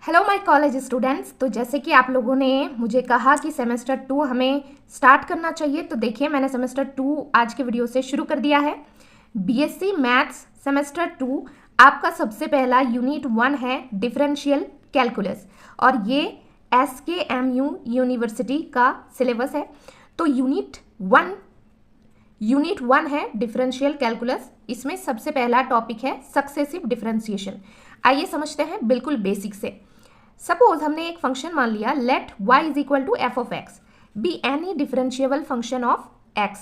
Hello my college students. तो जैसे कि आप लोगों ने मुझे कहा कि सेमेस्टर 2 हमें स्टार्ट करना चाहिए, तो देखिए मैंने सेमेस्टर 2 आज के वीडियो से शुरू कर दिया है। बीएससी मैथ्स सेमेस्टर 2 आपका सबसे पहला यूनिट 1 है डिफरेंशियल कैलकुलस, और ये SKMU यूनिवर्सिटी का सिलेबस है। तो यूनिट 1 है डिफरेंशियल कैलकुलस। इसमें सबसे पहला टॉपिक है सक्सेसिव डिफरेंशिएशन। आइए समझते हैं बिल्कुल बेसिक से। सपोज हमने एक फंक्शन मान लिया, let y is equal to f of x be any differentiable function of x,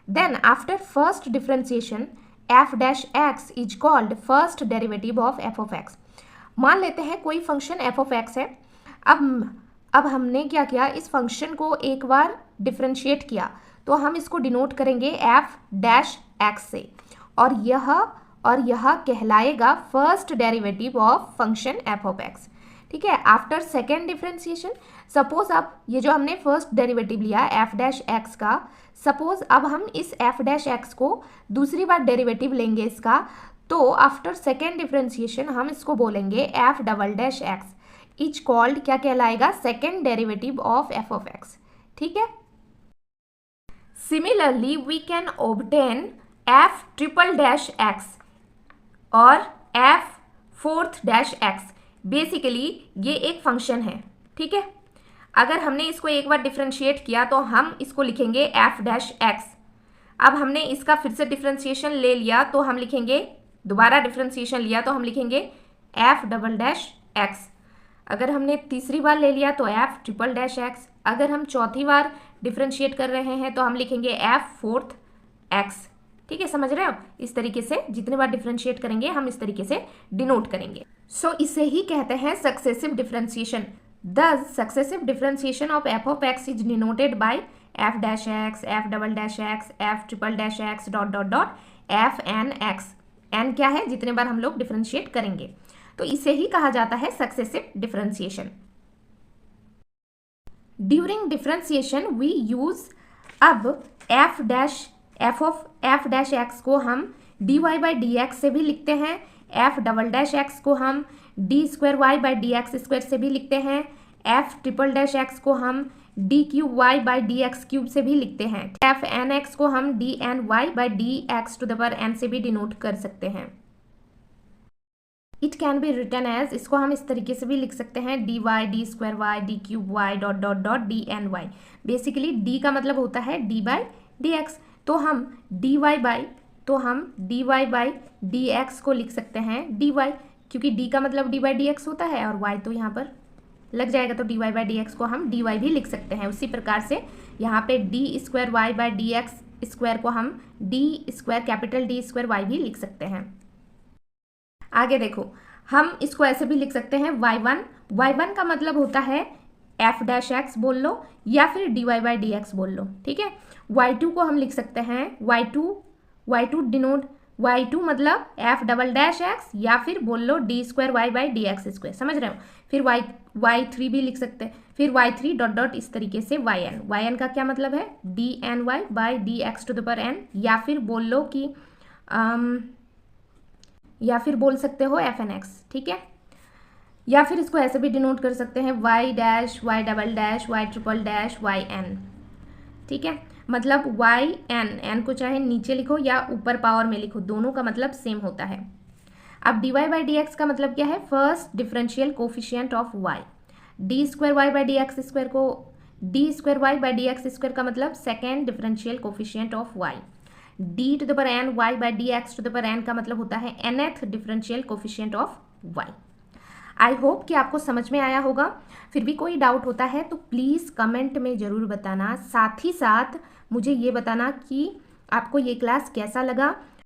then after first differentiation f dash x is called first derivative of f of x। मान लेते हैं कोई function f of x है। अब हमने क्या किया, इस फंक्शन को एक बार डिफरेंशिएट किया तो हम इसको डिनोट करेंगे f डैश x से, और यह कहलाएगा first derivative of function f of x। ठीक है। आफ्टर सेकेंड डिफरेंशिएशन, सपोज अब ये जो हमने फर्स्ट डेरिवेटिव लिया एफ डैश एक्स का, सपोज अब हम इस एफ डैश एक्स को दूसरी बार डेरिवेटिव लेंगे इसका, तो आफ्टर सेकेंड डिफरेंशिएशन हम इसको बोलेंगे F double dash X is called, क्या कहलाएगा, second derivative of F of X. ठीक है। Similarly we can obtain F triple dash X और F fourth dash X. Basically ये एक फंक्शन है। ठीक है। अगर हमने इसको एक बार डिफरेंशिएट किया तो हम इसको लिखेंगे एफ डैश एक्स। अब हमने इसका फिर से डिफरेंशिएशन ले लिया तो हम लिखेंगे, दोबारा डिफरेंशिएशन लिया तो हम लिखेंगे एफ डबल डैश एक्स। अगर हमने तीसरी बार ले लिया तो एफ ट्रिपल डैश एक्स। अगर हम चौथी बार डिफरेंशिएट कर रहे हैं तो हम लिखेंगे एफ फोर्थ एक्स। ठीक है, समझ रहे हो? इस तरीके से जितने बार डिफरेंशिएट करेंगे हम इस तरीके से डिनोट करेंगे। सो इसे ही कहते हैं successive differentiation. Thus successive differentiation of F of x is denoted by f dash x, f double dash x, f triple dash x dot dot dot f n x. N क्या है, जितने बार हम लोग डिफरेंशिएट करेंगे, तो इसे ही कहा जाता है successive differentiation. During differentiation we use, अब एफ डैश एक्स को हम dy बाई डी एक्स से भी लिखते हैं, एफ डबल डैश एक्स को हम d square Y by D x square से भी लिखते हैं, एफ ट्रिपल डैश एक्स को हम d cube y by D x cube से भी लिखते हैं, एफ एन एक्स को हम d n Y by D x to the power n से भी डिनोट कर सकते हैं। It can be written as, इसको हम इस तरीके से भी लिख सकते हैं, d y D square y d cube y dot dot dot d n y. Basically d का मतलब होता है डी बाई डी एक्स, तो हम d Y by D x को लिख सकते हैं डी वाई, क्योंकि डी का मतलब डी बाई डी एक्स होता है और वाई तो यहाँ पर लग जाएगा, तो d Y by D x को हम डी वाई भी लिख सकते हैं। उसी प्रकार से यहाँ पे d square Y by D x square को हम d square capital D square y भी लिख सकते हैं। आगे देखो, हम इसको ऐसे भी लिख सकते हैं y1 का मतलब होता है एफ डैश एक्स बोल लो या फिर d Y by D x बोल लो। ठीक है। y2 को हम लिख सकते हैं y2 डिनोट, y2 मतलब एफ डबल डैश एक्स या फिर बोल लो D square Y by D x square, समझ रहे हो? फिर y3 भी लिख सकते हैं, फिर y3 डॉट डॉट इस तरीके से yn का क्या मतलब है, d n Y by D x to the power n, या फिर बोल लो कि या फिर बोल सकते हो एफ एन एक्स। ठीक है। या फिर इसको ऐसे भी डिनोट कर सकते हैं y dash y double dash y triple dash y n. ठीक है। मतलब वाई एन को चाहे नीचे लिखो या ऊपर पावर में लिखो, दोनों का मतलब सेम होता है। अब D Y by D X का मतलब क्या है, first differential coefficient of Y. D square Y by D x square को D square Y by D x square का मतलब second differential coefficient of Y. D to the power N Y by D x to the power N का मतलब होता है nth differential coefficient of Y. I hope कि आपको समझ में आया होगा। फिर भी कोई डाउट होता है तो प्लीज़ कमेंट में ज़रूर बताना। साथ ही साथ मुझे ये बताना कि आपको ये क्लास कैसा लगा।